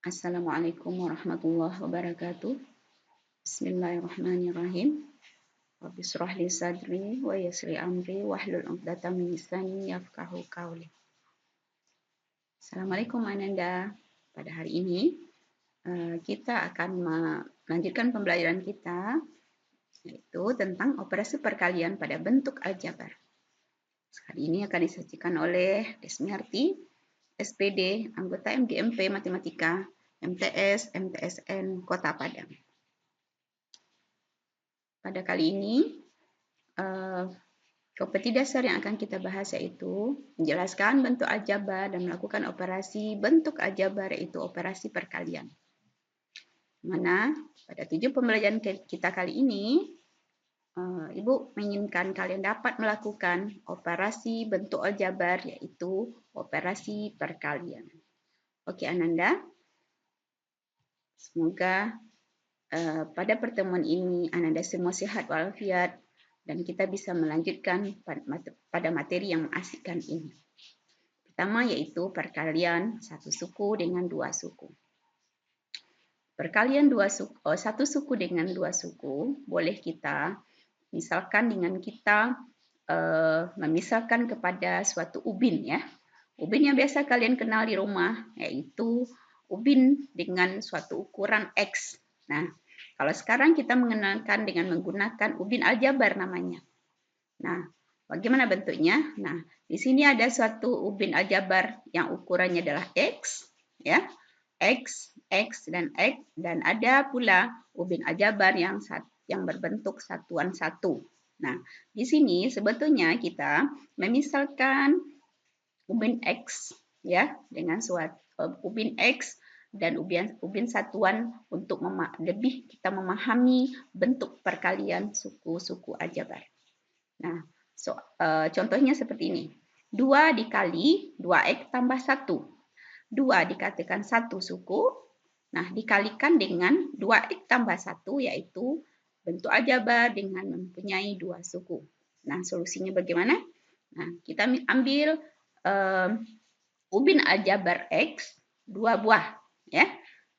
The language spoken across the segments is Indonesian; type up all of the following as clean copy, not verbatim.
Assalamualaikum warahmatullahi wabarakatuh. Bismillahirrahmanirrahim. Rabbi shrah li sadri wa yassir li amri wahlul 'uqdatam min lisani yafqahu qawli. Assalamualaikum Ananda. Pada hari ini kita akan melanjutkan pembelajaran kita yaitu tentang operasi perkalian pada bentuk aljabar. Kali ini akan disajikan oleh Desmiarti, SPD, anggota MGMP Matematika, MTS, MTSN, Kota Padang. Pada kali ini, kompetensi dasar yang akan kita bahas yaitu menjelaskan bentuk aljabar dan melakukan operasi bentuk aljabar yaitu operasi perkalian. Mana pada tujuan pembelajaran kita kali ini, Ibu menginginkan kalian dapat melakukan operasi bentuk aljabar yaitu operasi perkalian. Oke Ananda, semoga pada pertemuan ini Ananda semua sehat walafiat dan kita bisa melanjutkan pada materi yang mengasyikkan ini. Pertama yaitu perkalian satu suku dengan dua suku. Perkalian satu suku dengan dua suku boleh kita misalkan dengan kita memisalkan kepada suatu ubin ya. Ubin yang biasa kalian kenal di rumah yaitu ubin dengan suatu ukuran X. Nah, kalau sekarang kita mengenalkan dengan menggunakan ubin aljabar namanya. Nah, bagaimana bentuknya? Nah, di sini ada suatu ubin aljabar yang ukurannya adalah X, ya. X, dan X, dan ada pula ubin aljabar yang berbentuk satuan satu. Nah, di sini sebetulnya kita memisalkan ubin X, ya, dengan suatu ubin X dan ubin satuan untuk lebih kita memahami bentuk perkalian suku-suku aljabar. Nah, contohnya seperti ini. 2 dikali 2X tambah 1. 2 dikatakan satu suku. Nah, dikalikan dengan 2X tambah 1 yaitu bentuk aljabar dengan mempunyai dua suku. Nah, solusinya bagaimana? Nah, kita ambil ubin aljabar X 2 buah. Ya.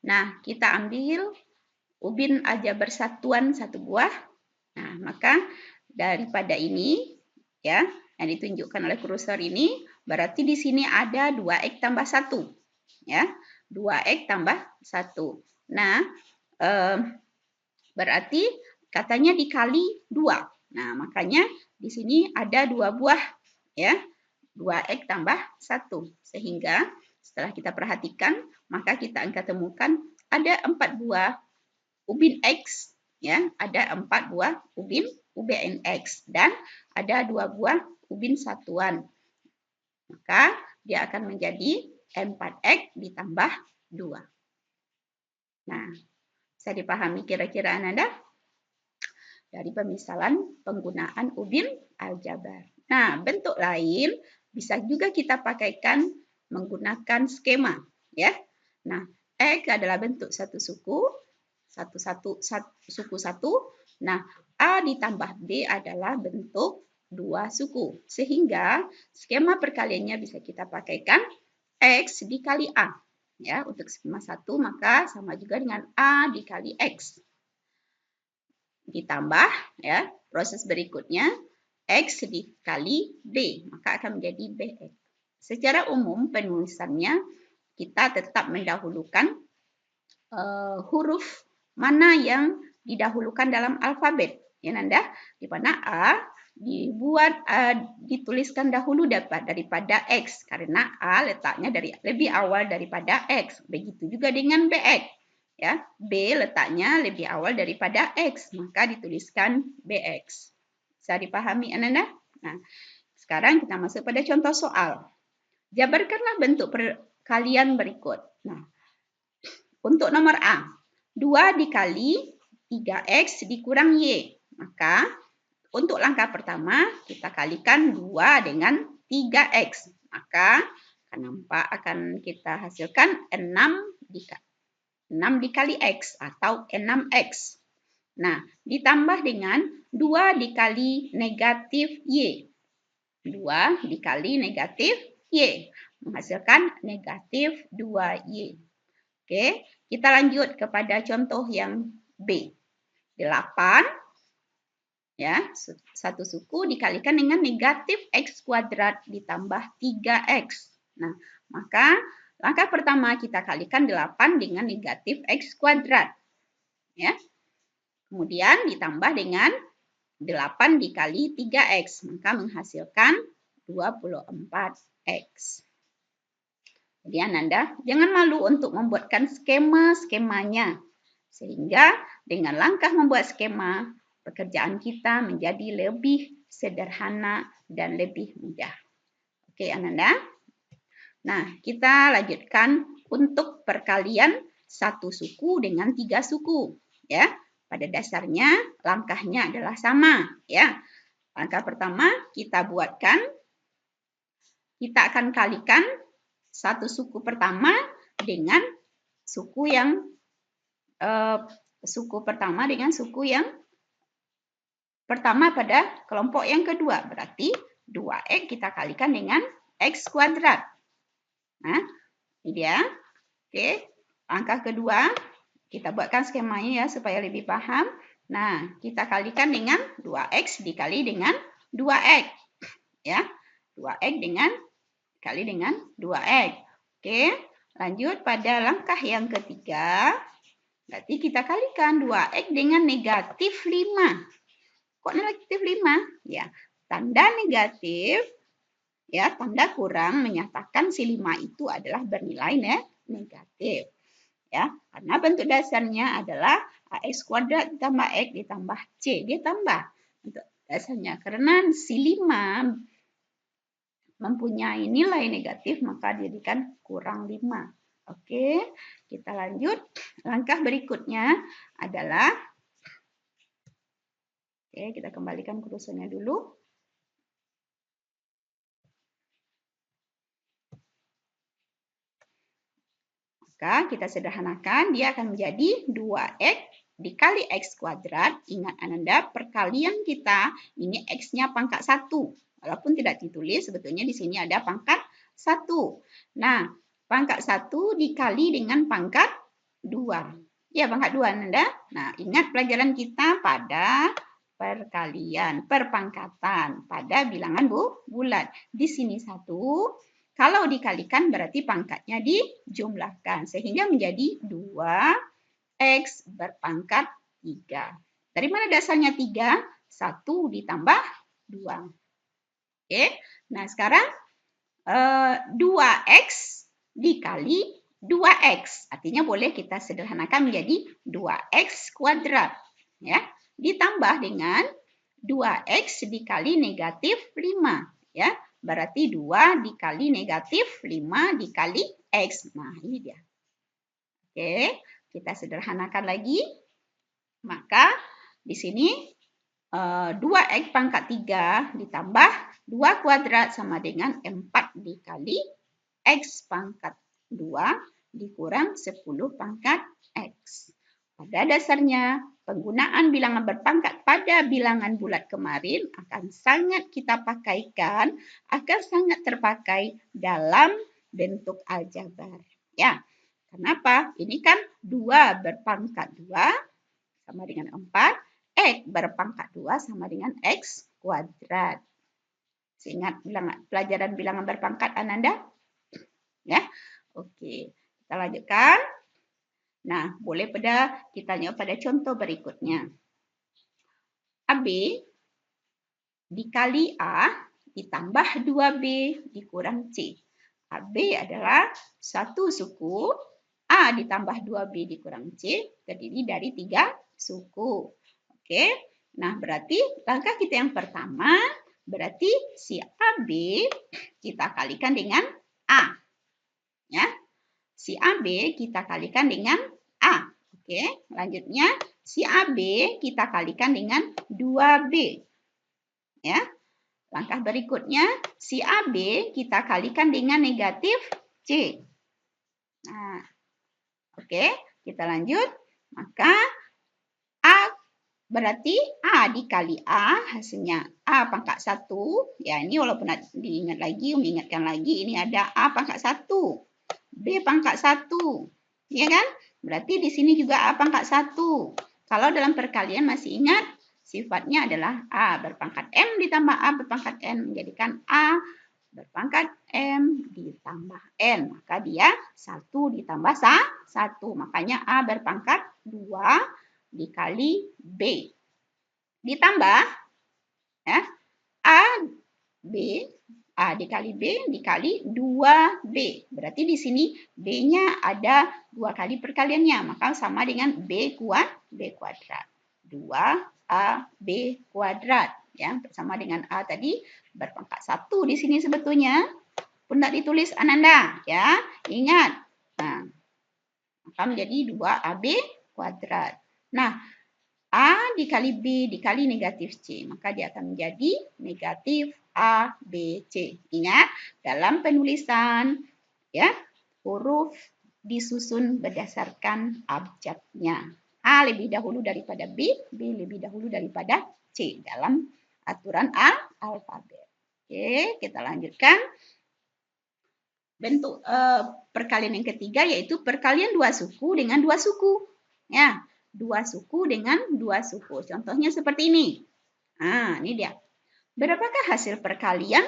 Nah, kita ambil ubin aljabar satuan 1 buah. Nah, maka daripada ini ya, yang ditunjukkan oleh kursor ini, berarti di sini ada 2X tambah 1. Ya, 2X tambah 1. Nah, berarti katanya dikali 2. Nah, makanya di sini ada 2 buah ya. 2X tambah 1. Sehingga setelah kita perhatikan, maka kita akan temukan ada 4 buah ubin X, ya, ada 4 buah ubin X dan ada 2 buah ubin satuan. Maka dia akan menjadi 4X ditambah 2. Nah, bisa dipahami kira-kira Ananda? Dari pemisalan penggunaan ubin aljabar. Nah, bentuk lain bisa juga kita pakaikan menggunakan skema, ya. Nah, X adalah bentuk satu suku, suku satu. Nah, A ditambah B adalah bentuk dua suku. Sehingga skema perkaliannya bisa kita pakaikan X dikali A. Ya, untuk skema satu maka sama juga dengan A dikali X. Ditambah ya, proses berikutnya X dikali B, maka akan menjadi BX. Secara umum penulisannya kita tetap mendahulukan huruf mana yang didahulukan dalam alfabet. Ya Nanda, di mana A dituliskan dahulu daripada X karena A letaknya lebih awal daripada X. Begitu juga dengan BX. Ya, B letaknya lebih awal daripada X, maka dituliskan BX. Bisa dipahami Ananda? Nah, sekarang kita masuk pada contoh soal. Jabarkanlah bentuk perkalian berikut. Nah, untuk nomor A, 2 dikali 3X dikurang Y. Maka untuk langkah pertama kita kalikan 2 dengan 3X. Maka akan kita hasilkan 6 dikali X atau 6X. Nah, ditambah dengan 2 dikali negatif Y. 2 dikali negatif Y. Menghasilkan negatif 2Y. Oke, kita lanjut kepada contoh yang B. 8 ya, satu suku dikalikan dengan negatif X kuadrat ditambah 3X. Nah, maka langkah pertama kita kalikan 8 dengan negatif X kuadrat. Ya. Kemudian ditambah dengan 8 dikali 3X, maka menghasilkan 24X. Jadi Ananda, jangan malu untuk membuatkan skema-skemanya. Sehingga dengan langkah membuat skema, pekerjaan kita menjadi lebih sederhana dan lebih mudah. Oke Ananda. Nah, kita lanjutkan untuk perkalian satu suku dengan 3 suku. Ya, pada dasarnya langkahnya adalah sama. Ya, langkah pertama kita akan kalikan satu suku pertama dengan suku yang pertama pada kelompok yang kedua. Berarti 2X kita kalikan dengan X kuadrat. Nah, ini dia. Oke, langkah kedua kita buatkan skemanya ya supaya lebih paham. Nah, kita kalikan dengan 2X dikali dengan 2X. Ya, 2X dikali dengan 2X. Oke, lanjut pada langkah yang ketiga. Berarti kita kalikan 2X dengan negatif 5. Kok negatif 5? Ya, tanda negatif, ya, tanda kurang menyatakan si 5 itu adalah bernilai negatif. Ya, karena bentuk dasarnya adalah AX kuadrat ditambah X ditambah C. Dia tambah bentuk dasarnya. Karena si 5 mempunyai nilai negatif, maka dijadikan kurang 5. Oke, kita lanjut. Langkah berikutnya adalah, oke, kita kembalikan kursornya dulu. Maka kita sederhanakan, dia akan menjadi 2X dikali X kuadrat. Ingat Ananda, perkalian kita ini X-nya pangkat 1. Walaupun tidak ditulis, sebetulnya di sini ada pangkat 1. Nah, pangkat 1 dikali dengan pangkat 2. Ya, pangkat 2 Ananda. Nah, ingat pelajaran kita pada perpangkatan pada bilangan bulat. Di sini 1, kalau dikalikan berarti pangkatnya dijumlahkan. Sehingga menjadi 2X berpangkat 3. Dari mana dasarnya 3? 1 ditambah 2. Oke, nah sekarang 2X dikali 2X. Artinya boleh kita sederhanakan menjadi 2X kuadrat. Ya, ditambah dengan 2X dikali negatif 5. Ya, berarti 2 dikali negatif 5 dikali X. Nah, ini dia. Oke, kita sederhanakan lagi. Maka di sini 2X pangkat 3 ditambah 2 kuadrat sama dengan 4 dikali X pangkat 2 dikurang 10 pangkat X. Pada dasarnya, penggunaan bilangan berpangkat pada bilangan bulat kemarin akan sangat kita pakaikan, akan sangat terpakai dalam bentuk aljabar. Ya, kenapa? Ini kan 2 berpangkat 2 sama dengan 4. X berpangkat 2 sama dengan X kuadrat. Ingat pelajaran bilangan berpangkat Ananda? Ya, oke. Kita lanjutkan. Nah, boleh kita lihat pada contoh berikutnya. AB dikali A ditambah 2B dikurang C. AB adalah satu suku, A ditambah 2B dikurang C terdiri dari 3 suku. Oke, nah berarti langkah kita yang pertama, berarti si AB kita kalikan dengan A. Ya, si AB kita kalikan dengan A. Oke, lanjutnya si AB kita kalikan dengan 2B. Ya, langkah berikutnya si AB kita kalikan dengan negatif C. Nah, oke, kita lanjut. Maka A berarti A dikali A, hasilnya A pangkat 1. Ya, ini walaupun diingat lagi, mengingatkan lagi, ini ada A pangkat 1. B pangkat 1. Ya kan? Berarti di sini juga A pangkat 1. Kalau dalam perkalian masih ingat, sifatnya adalah A berpangkat M ditambah A berpangkat N menjadikan A berpangkat M ditambah N. Maka dia 1 ditambah 1. Makanya A berpangkat 2 dikali B. Ditambah ya, A B A dikali B dikali 2B. Berarti di sini B-nya ada 2 kali perkaliannya. Maka sama dengan B kuadrat. 2AB kuadrat. Ya, sama dengan A tadi berpangkat 1 di sini sebetulnya. Pun tidak ditulis Ananda. Ya, ingat. Nah, maka menjadi 2AB kuadrat. Nah, A dikali B dikali negatif C. Maka dia akan menjadi negatif A, B, C. Ingat, dalam penulisan ya huruf disusun berdasarkan abjadnya. A lebih dahulu daripada B, B lebih dahulu daripada C dalam aturan alfabet. Oke, kita lanjutkan. Bentuk perkalian yang ketiga yaitu perkalian dua suku dengan dua suku. Ya, dua suku dengan dua suku. Contohnya seperti ini. Nah, ini dia. Berapakah hasil perkalian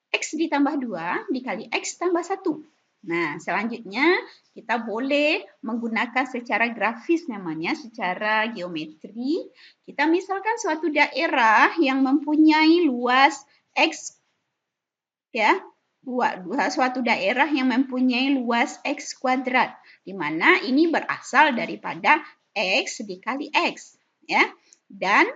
X ditambah 2 dikali X tambah 1? Nah, selanjutnya kita boleh menggunakan secara grafis namanya, secara geometri. Kita misalkan suatu daerah yang mempunyai luas X, ya, suatu daerah yang mempunyai luas X kuadrat, di mana ini berasal daripada X dikali X. Ya, dan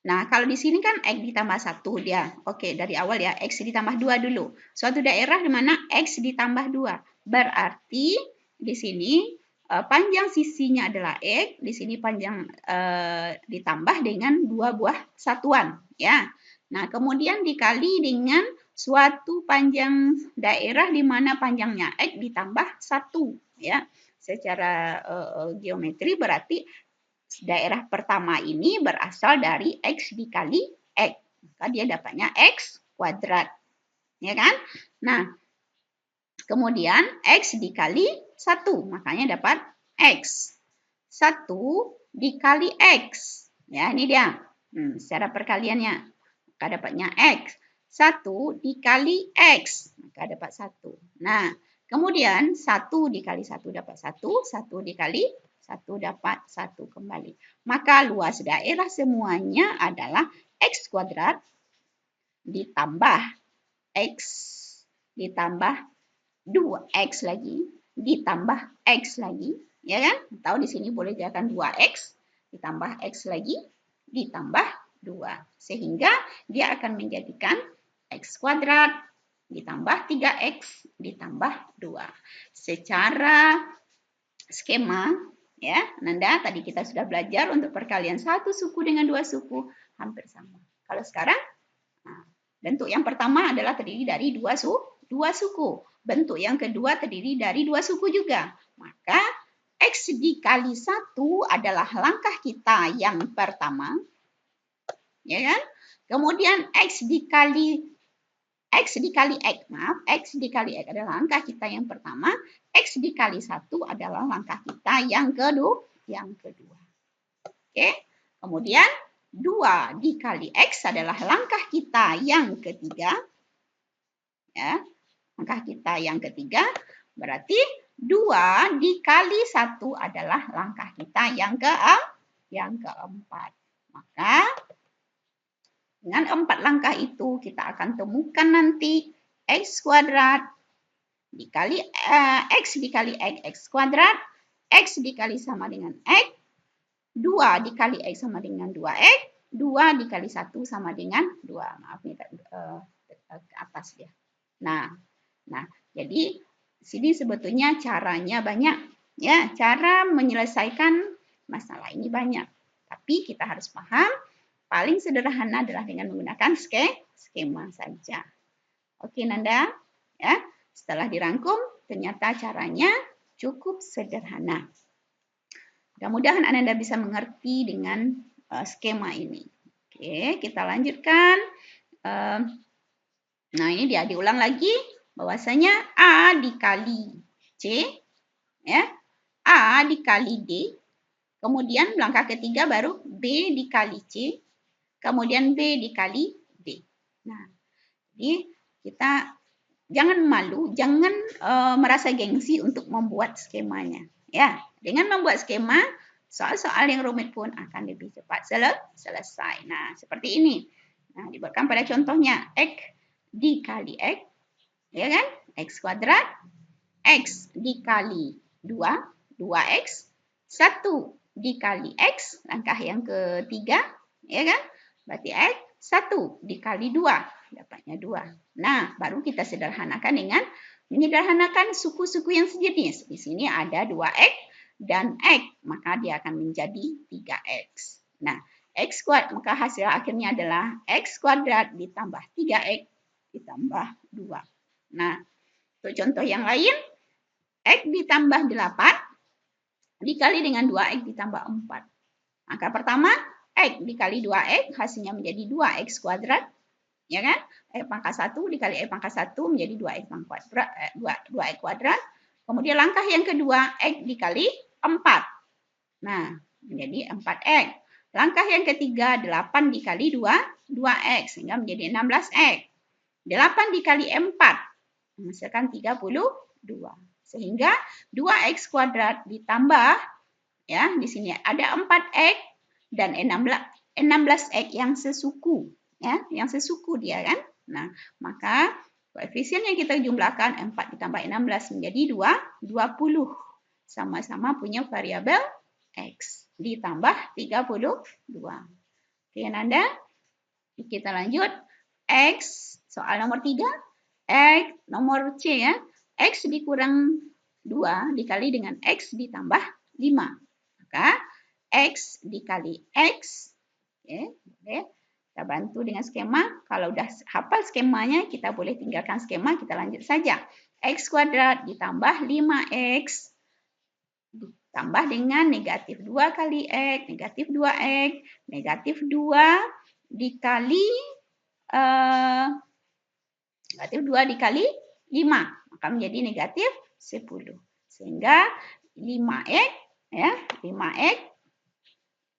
nah, kalau di sini kan X ditambah 1 dia. Oke, dari awal ya, X ditambah 2 dulu. Suatu daerah di mana X ditambah 2. Berarti di sini panjang sisinya adalah X. Di sini panjang ditambah dengan 2 buah satuan. Ya. Nah, kemudian dikali dengan suatu panjang daerah di mana panjangnya X ditambah 1. Ya. Secara geometri berarti daerah pertama ini berasal dari X dikali X. Maka dia dapatnya X kuadrat. Ya kan? Nah, kemudian X dikali 1. Makanya dapat X. 1 dikali X. Ya, ini dia. Secara perkaliannya. Maka dapatnya X. 1 dikali X. Maka dapat 1. Nah, kemudian 1 dikali 1 dapat 1. 1 dikali 1 dapat 1 kembali. Maka luas daerah semuanya adalah X kuadrat ditambah X ditambah 2X lagi ditambah X lagi. Ya kan? Atau di sini boleh jadikan 2X ditambah X lagi ditambah 2. Sehingga dia akan menjadikan X kuadrat ditambah 3X ditambah 2. Secara skema, ya, Nanda tadi kita sudah belajar untuk perkalian satu suku dengan dua suku hampir sama. Kalau sekarang, nah, bentuk yang pertama adalah terdiri dari dua suku. Bentuk yang kedua terdiri dari dua suku juga. Maka X dikali 1 adalah langkah kita yang pertama. Ya kan? Kemudian X dikali X dikali X adalah langkah kita yang pertama. X dikali 1 adalah langkah kita yang kedua. Oke. Kemudian 2 dikali X adalah langkah kita yang ketiga. Ya. Langkah kita yang ketiga. Berarti 2 dikali 1 adalah langkah kita yang keempat. Maka dengan 4 langkah itu kita akan temukan nanti X kuadrat dikali X dikali X kuadrat, X dikali sama dengan X, 2 dikali X sama dengan 2X, 2 dikali 1 sama dengan 2. Maaf nih ke atas ya. Nah, jadi sini sebetulnya caranya banyak. Ya, cara menyelesaikan masalah ini banyak. Tapi kita harus paham paling sederhana adalah dengan menggunakan skema saja. Oke, Nanda. Ya, setelah dirangkum, ternyata caranya cukup sederhana. Mudah-mudahan Ananda bisa mengerti dengan skema ini. Oke, kita lanjutkan. Nah, ini dia diulang lagi bahwasanya A dikali C, ya, A dikali D, kemudian langkah ketiga baru B dikali C, kemudian B dikali D. Nah, jadi kita jangan malu, jangan merasa gengsi untuk membuat skemanya. Ya, dengan membuat skema, soal-soal yang rumit pun akan lebih cepat selesai. Nah, seperti ini. Nah, dibuatkan pada contohnya X dikali X, ya kan? X kuadrat, X dikali 2, 2X, 1 dikali X, langkah yang ketiga, ya kan? Berarti X 1 dikali 2, dapatnya 2. Nah, baru kita sederhanakan dengan menyederhanakan suku-suku yang sejenis. Di sini ada 2X dan X, maka dia akan menjadi 3X. Nah, X kuadrat, maka hasil akhirnya adalah X kuadrat ditambah 3X ditambah 2. Nah, untuk contoh yang lain, X ditambah 8 dikali dengan 2X ditambah 4. Maka pertama, X dikali 2X hasilnya menjadi 2X kuadrat. Ya kan? X pangkat 1 dikali X pangkat 1 menjadi 2X pangkat 2X kuadrat. Kemudian langkah yang kedua, X dikali 4. Nah, menjadi 4X. Langkah yang ketiga, 8 dikali 2, 2X. Sehingga menjadi 16X. 8 dikali 4 menghasilkan 32. Sehingga 2X kuadrat ditambah, ya, di sini ada 4X dan 16X yang sesuku, ya, yang sesuku dia kan. Nah, maka koefisien yang kita jumlahkan 4 ditambah 16 menjadi 20. Sama-sama punya variabel X ditambah 32. Oke, Nanda. Kita lanjut. X, soal nomor 3. X, nomor C ya. X dikurang 2 dikali dengan X ditambah 5. Maka X dikali X. Oke, boleh. Kita bantu dengan skema. Kalau udah hafal skemanya, kita boleh tinggalkan skema. Kita lanjut saja. X kuadrat ditambah 5X. Ditambah dengan negatif 2 kali X. Negatif 2X. Negatif 2 dikali negatif 2 dikali 5, maka menjadi negatif 10. Sehingga 5X, ya, 5X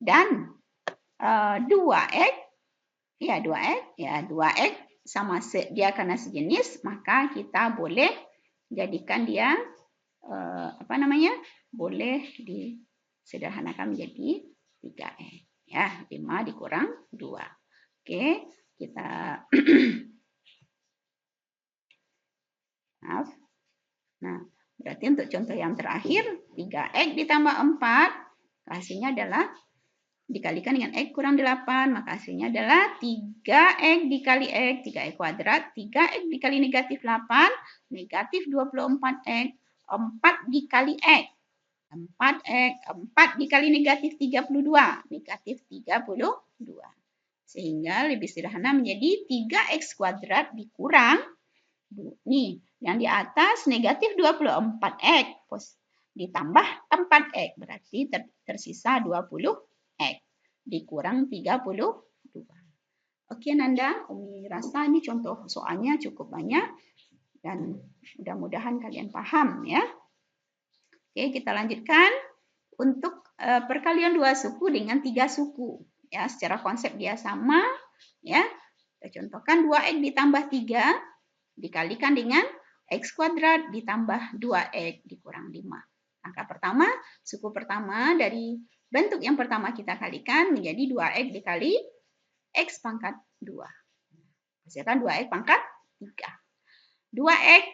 dan 2X, ya 2X, ya 2X sama dia karena sejenis, maka kita boleh jadikan dia boleh disederhanakan menjadi 3X. Ya, 5 dikurang 2. Oke, kita maaf. Nah, berarti untuk contoh yang terakhir, 3X ditambah 4, hasilnya adalah dikalikan dengan X kurang 8, maka hasilnya adalah 3X dikali X, 3X kuadrat, 3X dikali negatif 8, negatif 24X, 4 dikali X, 4X, 4 dikali negatif 32, negatif 32. Sehingga lebih sederhana menjadi 3X kuadrat dikurang, nih, yang di atas negatif 24X ditambah 4X. Berarti tersisa 20X dikurang 32. Oke Nanda, Umi rasa ini contoh soalnya cukup banyak. Dan mudah-mudahan kalian paham ya. Oke, kita lanjutkan. Untuk perkalian 2 suku dengan 3 suku. Ya, secara konsep dia sama. Ya, kita contohkan 2X ditambah 3 dikalikan dengan X kuadrat ditambah 2X dikurang 5. Angka pertama, suku pertama dari bentuk yang pertama kita kalikan menjadi 2X dikali X pangkat 2. Hasilkan 2X pangkat 3. 2X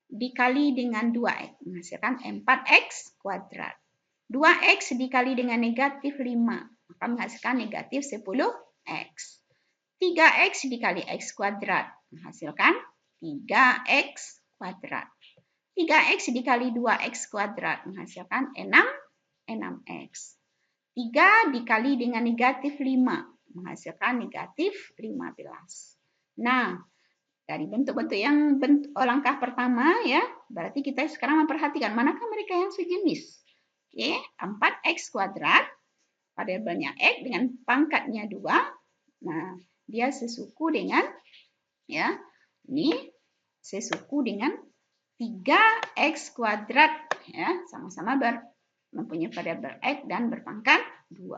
dikali dengan 2X menghasilkan 4X kuadrat. 2X dikali dengan negatif 5 maka menghasilkan negatif 10X. 3X dikali X kuadrat menghasilkan 3X kuadrat. 3X dikali 2X kuadrat menghasilkan 6X. 3 dikali dengan negatif 5 menghasilkan negatif 15. Nah, dari bentuk-bentuk yang langkah pertama ya, berarti kita sekarang memperhatikan manakah mereka yang sejenis. Oke, 4X kuadrat, variabelnya X dengan pangkatnya 2. Nah, dia sesuku dengan ya, ini sesuku dengan 3x kuadrat, ya, sama-sama mempunyai variabel x dan berpangkat 2.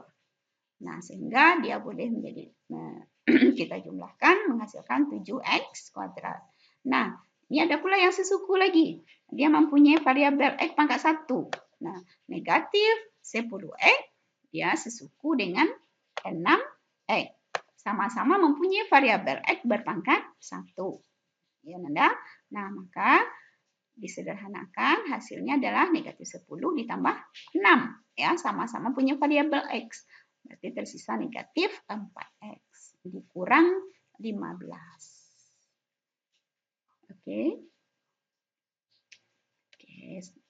Nah, sehingga dia boleh menjadi kita jumlahkan menghasilkan 7x kuadrat. Nah, ini ada pula yang sesuku lagi. Dia mempunyai variabel x pangkat 1. Nah, negatif 10x dia sesuku dengan 6x. Sama-sama mempunyai variabel x berpangkat 1. Ya, Nanda. Nah, maka disederhanakan hasilnya adalah negatif 10 ditambah 6. Ya, sama-sama punya variabel x. Berarti tersisa negatif 4x dikurang 15. Oke.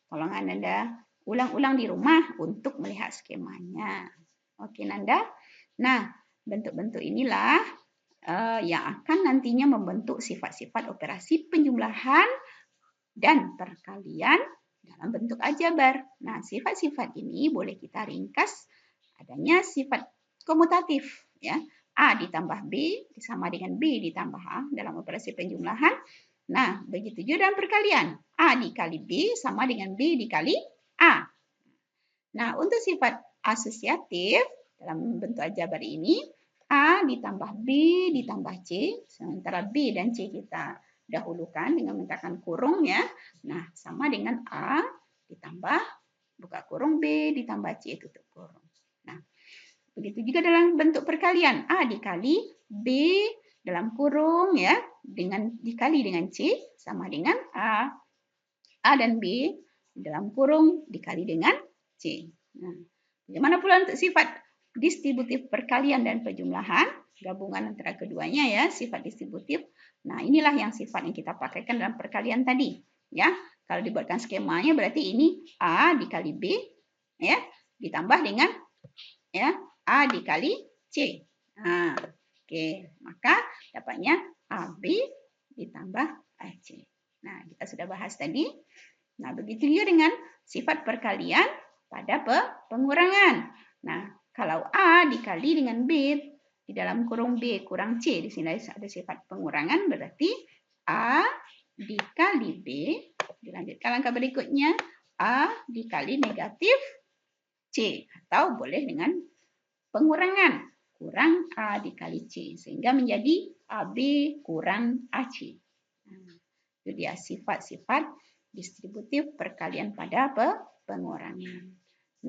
Tolong Nanda ulang-ulang di rumah untuk melihat skemanya. Oke, Nanda. Nah, bentuk-bentuk inilah yang akan nantinya membentuk sifat-sifat operasi penjumlahan dan perkalian dalam bentuk aljabar. Nah, sifat-sifat ini boleh kita ringkas adanya sifat komutatif, ya. A ditambah B sama dengan B ditambah A dalam operasi penjumlahan. Nah, begitu juga dalam perkalian. A dikali B sama dengan B dikali A. Nah, untuk sifat asosiatif dalam bentuk aljabar ini, A ditambah B ditambah C, sementara B dan C kita dahulukan dengan menggunakan kurung, ya. Nah, sama dengan A ditambah buka kurung B ditambah C tutup kurung. Nah, begitu juga dalam bentuk perkalian. A dikali B dalam kurung, ya, dikali dengan C sama dengan A. A dan B dalam kurung dikali dengan C. Nah, bagaimana pula untuk sifat distributif perkalian dan penjumlahan? Gabungan antara keduanya, ya, sifat distributif. Nah, inilah yang sifat yang kita pakaikan dalam perkalian tadi, ya. Kalau dibuatkan skemanya berarti ini A dikali B, ya, ditambah dengan, ya, A dikali C. Nah, oke, maka dapatnya AB ditambah AC. Nah, kita sudah bahas tadi. Nah, begitu juga dengan sifat perkalian pada pengurangan. Nah, kalau A dikali dengan B di dalam kurung B kurang C, di sini ada sifat pengurangan, berarti A dikali B, dilanjutkan langkah berikutnya, A dikali negatif C, atau boleh dengan pengurangan, kurang A dikali C, sehingga menjadi AB kurang AC. Nah, itu dia sifat-sifat distributif perkalian pada pengurangan.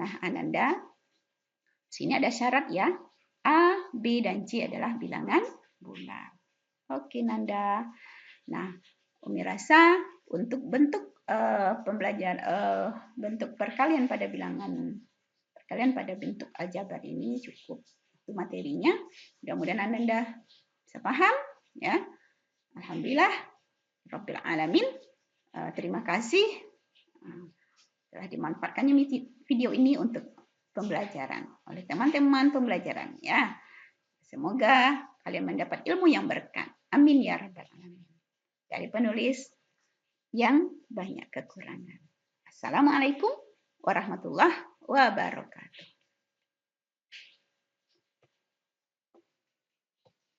Nah, Ananda, sini ada syarat, ya. A, B, dan C adalah bilangan bulat. Oke, Nanda. Nah, Umi rasa untuk bentuk pembelajaran bentuk perkalian pada bentuk aljabar ini cukup. Itu materinya. Mudah-mudahan Ananda bisa paham, ya. Alhamdulillah Rabbil Alamin. Terima kasih telah dimanfaatkannya video ini untuk pembelajaran oleh teman-teman pembelajaran, ya. Semoga kalian mendapat ilmu yang berkah. Amin ya rabbal alamin. Dari penulis yang banyak kekurangan. Assalamualaikum warahmatullahi wabarakatuh.